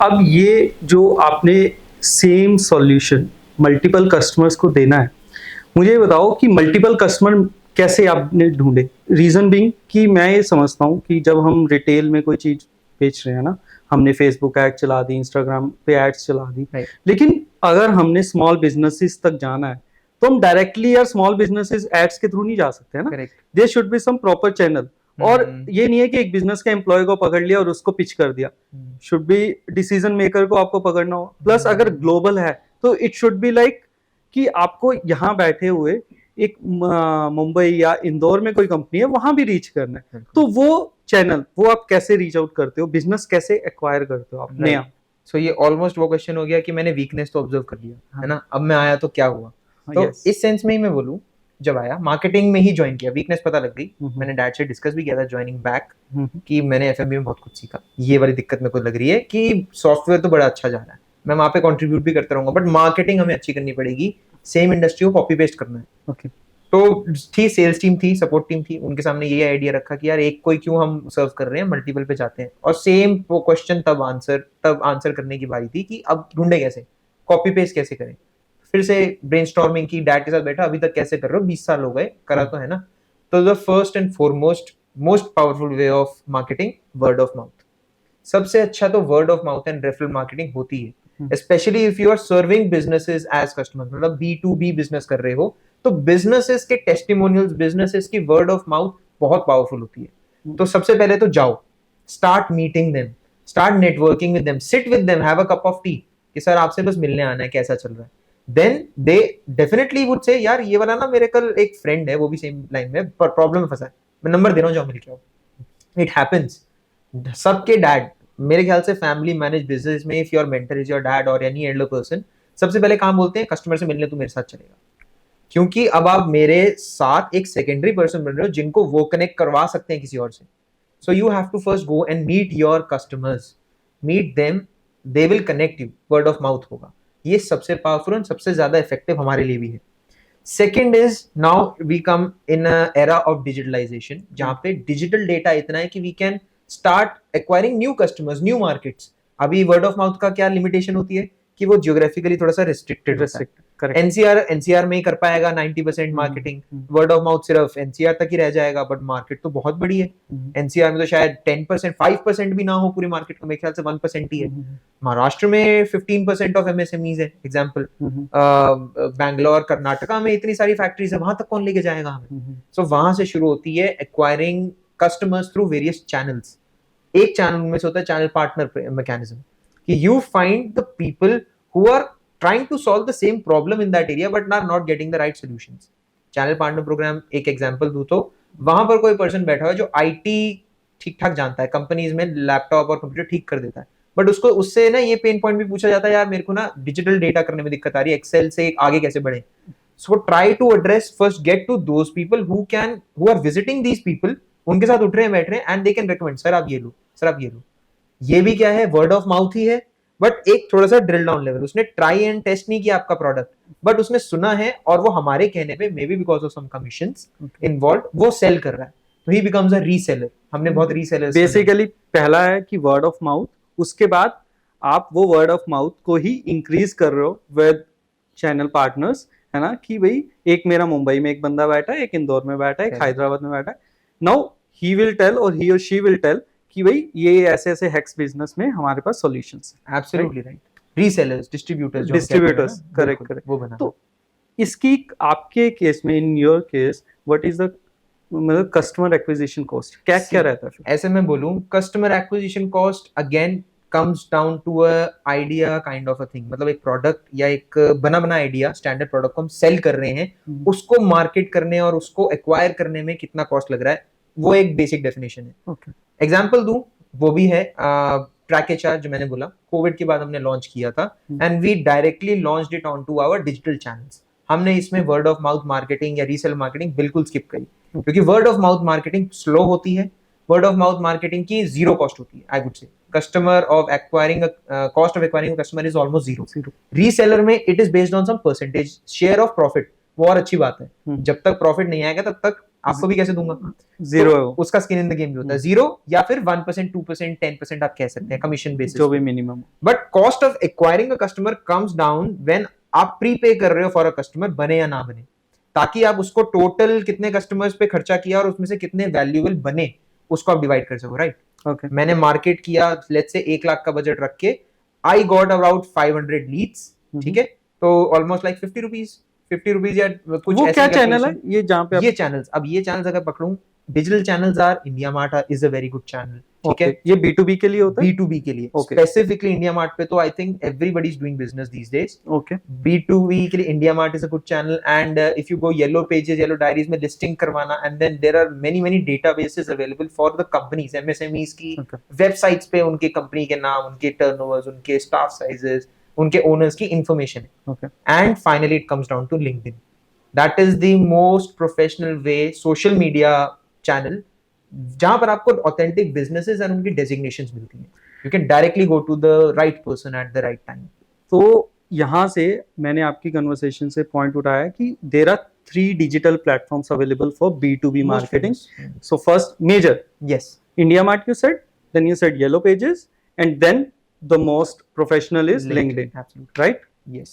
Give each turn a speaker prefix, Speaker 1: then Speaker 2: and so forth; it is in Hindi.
Speaker 1: अब ये जो आपने सेम सॉल्यूशन मल्टीपल कस्टमर्स को देना है, मुझे ये बताओ कि मल्टीपल कस्टमर कैसे आपने ढूंढे? रीजन बीइंग कि मैं ये समझता हूँ कि जब हम रिटेल में कोई चीज बेच रहे हैं ना, हमने फेसबुक ऐड चला दी, इंस्टाग्राम पे एड्स चला दी,
Speaker 2: Right.
Speaker 1: लेकिन अगर हमने स्मॉल बिजनेसेस तक जाना है तो हम डायरेक्टली यार स्मॉल बिजनेसेस एड्स के थ्रू नहीं जा सकते है ना।
Speaker 2: Correct.
Speaker 1: There should be some proper channel. और ये नहीं है कि एक बिजनेस के एम्प्लॉय को पकड़ लिया और उसको पिच कर दिया, शुड बी डिसीजन मेकर को आपको पकड़ना हो। प्लस अगर ग्लोबल है तो इट शुड बी लाइक कि आपको यहाँ बैठे हुए एक मुंबई या इंदौर में कोई कंपनी है वहां भी रीच करना है, तो वो चैनल वो आप कैसे रीच आउट करते हो, बिजनेस कैसे एक्वायर करते हो आप नया?
Speaker 2: सो ये ऑलमोस्ट वो क्वेश्चन हो गया कि मैंने वीकनेस तो ऑब्जर्व कर लिया है ना, अब मैं आया तो क्या हुआ। तो इस सेंस में ही मैं बोलूं, जब आया मार्केटिंग में ही ज्वाइन किया, वीकनेस पता लग गई। मैंने डैड से डिस्कस भी किया था ज्वाइनिंग बैक कि मैंने एफएमबी में बहुत कुछ सीखा, ये वाली दिक्कत मेरे को लग रही है कि सॉफ्टवेयर तो बड़ा अच्छा जा रहा है, मैं वहां पे कंट्रीब्यूट भी करता रहूंगा, बट मार्केटिंग हमें अच्छी करनी पड़ेगी, सेम इंडस्ट्री को कॉपी पेस्ट करना है।
Speaker 1: ओके।
Speaker 2: तो थी सेल्स टीम थी, सपोर्ट टीम थी, उनके सामने ये आइडिया रखा कि यार एक कोई क्यों हम सर्व कर रहे हैं, मल्टीपल पे जाते हैं। और सेम वो क्वेश्चन तब आंसर करने की बारी थी कि अब ढूंढे कैसे, कॉपी पेस्ट कैसे करें। फिर से ब्रेनस्टॉर्मिंग की, डैड के साथ बैठा, अभी तक कैसे कर रहे हो, 20 साल हो गए, करा तो है ना। तो the first and foremost most powerful way of marketing, word of mouth. सबसे अच्छा तो word of mouth and referral marketing होती है, especially if you are serving businesses as customer, मतलब B2B बिजनेस कर रहे हो, तो बिजनेसेस के टेस्टिमोनियल्स, बिजनेसेस की वर्ड ऑफ माउथ बहुत पावरफुल होती है। तो सबसे पहले तो जाओ, start meeting them, start networking with them, sit with them, have a cup of T कि सर आपसे बस मिलने आना है, कैसा चल रहा है। Then they definitely would say यार ये वाला ना मेरे कल एक फ्रेंड है, वो भी सेम लाइन में प्रॉब्लम में फंसा है, मैं नंबर दे रहा हूँ, जाओ मिल के आओ। It happens. सबके डैड, मेरे ख्याल से फैमिली मैनेज बिजनेस में, if your mentor is your dad और एनी एल्डर पर्सन, सबसे पहले काम बोलते हैं कस्टमर से मिलने तू मेरे साथ चलेगा, क्योंकि अब आप मेरे साथ एक सेकेंडरी पर्सन बन रहे हो जिनको वो कनेक्ट करवा सकते हैं किसी और से। So you have to first go and meet your customers, meet them, they will connect you, word of mouth होगा। ये सबसे पावरफुल और सबसे ज्यादा इफेक्टिव हमारे लिए भी है। Second is now we come in era of digitalisation, जहां पे डिजिटल डेटा इतना है कि we can start acquiring new customers, new markets. अभी वर्ड ऑफ माउथ का क्या लिमिटेशन होती है कि वो जियोग्राफिकली थोड़ा सा रिस्ट्रिक्टेड होता है। एनसीआर में ही कर पाएगा 90% मार्केटिंग, वर्ड ऑफ माउथ सिर्फ एनसीआर तक ही रह जाएगा, बट मार्केट तो बहुत बड़ी है। एनसीआर में तो शायद 10%, 5% भी ना हो पूरी मार्केट का, मेरे ख्याल से 1% ही है। महाराष्ट्र में 15% ऑफ एमएसएमईज है, एग्जांपल। बैंगलोर, कर्नाटका में इतनी सारी फैक्ट्रीज है, वहां तक कौन लेके जाएगा हमें? सो वहां से शुरू होती है acquiring customers through various channels. एक चैनल में से होता है चैनल पार्टनर मैकेनिज्म, कि you find the people who are trying to solve the same problem in that area but are not getting the right solutions. Channel partner programme एक एग्जांपल दूं तो वहां पर कोई पर्सन बैठा हुआ है जो आईटी ठीक ठाक जानता है, कंपनीज में लैपटॉप और कंप्यूटर ठीक कर देता है, बट उसको उससे ना ये पेन पॉइंट भी पूछा जाता है, यार मेरे को ना डिजिटल डेटा करने में दिक्कत आ रही है, एक्सेल से आगे कैसे बढ़े। So try to address first, get to those people who are visiting these people, उनके साथ उठ रहे हैं, बैठ रहे हैं, and they can recommend, sir आप ये लो, सर आप ये लो। ये भी क्या है, वर्ड ऑफ माउथ ही है, बट एक थोड़ा सा ड्रिल डाउन लेवल। उसने ट्राई एंड टेस्ट नहीं किया आपका प्रोडक्ट, बट उसने सुना है और वो हमारे कहने पे, may be because of some commissions involve, वो सेल कर रहा है, तो ही बिकम्स अ रीसेलर। हमने बहुत रीसेलर्स
Speaker 1: बेसिकली पहला है कि वर्ड ऑफ माउथ, उसके बाद आप वो वर्ड ऑफ माउथ को ही इंक्रीज कर रहे हो विद चैनल पार्टनर्स, है ना, कि भाई एक मेरा मुंबई में एक बंदा बैठा है, एक इंदौर में बैठा है, एक हैदराबाद में बैठा है, नाउ ही विल टेल और ही और शी विल टेल कि भाई ये ऐसे ऐसे हैक्स बिजनेस में हमारे पास सॉल्यूशंस हैं।
Speaker 2: Absolutely right. Resellers,
Speaker 1: distributors, correct.
Speaker 2: वो बना।
Speaker 1: तो इसकी आपके केस में, in your case, what is the मतलब कस्टमर एक्विजिशन कॉस्ट, क्या क्या रहता है?
Speaker 2: ऐसे मैं बोलूं, customer acquisition cost again comes down to a idea kind of a thing, मतलब एक प्रोडक्ट या एक बना आइडिया, स्टैंडर्ड प्रोडक्ट को हम सेल कर रहे हैं, उसको मार्केट करने और उसको एक्वायर करने में कितना कॉस्ट लग रहा है, वो एक बेसिक डेफिनेशन है।
Speaker 1: ओके।
Speaker 2: एग्जाम्पल दूं, वो भी है ट्रैक एचआर, जो मैंने बोला कोविड के बाद हमने लॉन्च किया था, and we directly launched it on to our digital channels. हमने इसमें वर्ड ऑफ माउथ मार्केटिंग या रीसेल मार्केटिंग बिल्कुल स्किप करी, क्योंकि word of mouth marketing slow होती है, वर्ड ऑफ माउथ मार्केटिंग की जीरो कॉस्ट होती है, I would say customer of acquiring, cost of acquiring customer is almost zero. Reseller में it is based on some percentage share of profit, वो और अच्छी बात है। जब तक प्रॉफिट नहीं आएगा तब तक आपको भी कैसे दूंगा?
Speaker 1: जीरो
Speaker 2: तो
Speaker 1: है वो,
Speaker 2: उसका स्किन इन द गेम भी होता है जीरो, या फिर 1%, 2%, 10% आप कह सकते हैं कमीशन बेसिस।
Speaker 1: जो भी minimum.
Speaker 2: But cost of acquiring a customer comes down when आप प्रीपे कर रहे हो फॉर अ कस्टमर, बने या ना बने, ताकि आप उसको टोटल कितने कस्टमर्स पे खर्चा किया और उसमें से कितने वैल्यूएबल बने उसको आप डिवाइड कर सको, राइट?
Speaker 1: ओके,
Speaker 2: मैंने मार्केट किया, लेट्स से 1 लाख का बजट रख के, आई गॉट अबाउट 500 लीड्स, ठीक है, तो ऑलमोस्ट लाइक 50 रुपीज या कुछ
Speaker 1: वो
Speaker 2: ऐसी
Speaker 1: क्या चैनल है
Speaker 2: calculation।
Speaker 1: ये जहाँ पे
Speaker 2: ये चैनल्स, अब ये चैनल्स अगर पकड़ूं, digital channels are India mart is a very good channel, ठीक है,
Speaker 1: ये B2B के लिए होता है?
Speaker 2: B2B के लिए
Speaker 1: Okay.
Speaker 2: स्पेसिफिकली इंडिया मार्ट पे तो I think everybody is doing business these days.
Speaker 1: Okay,
Speaker 2: B2B के लिए India mart is a good channel, and if you go yellow pages, yellow diaries में लिस्टिंग करवाना, and then there are many databases available for the companies, MSMEs की
Speaker 1: Okay.
Speaker 2: वेबसाइट्स पे उनके कंपनी के नाम, उनके टर्नओवर्स, उनके स्टाफ साइजेस, उनके ओनर्स की इंफॉर्मेशन है।
Speaker 1: Okay,
Speaker 2: And finally, it comes down to LinkedIn. That is the most professional way, social media channel, जहां पर आपको authentic businesses and उनकी designations मिलती हैं. You can directly go to the right person at the right time.
Speaker 1: तो यहाँ से मैंने आपकी कन्वर्सेशन से पॉइंट उठाया कि there are 3 digital platforms available for B2B
Speaker 2: Most
Speaker 1: marketing.
Speaker 2: famous.
Speaker 1: So first major
Speaker 2: Yes.
Speaker 1: India Mart you said, then you said Yellow Pages, and then the most professional is LinkedIn,
Speaker 2: Absolutely.
Speaker 1: right?
Speaker 2: Yes.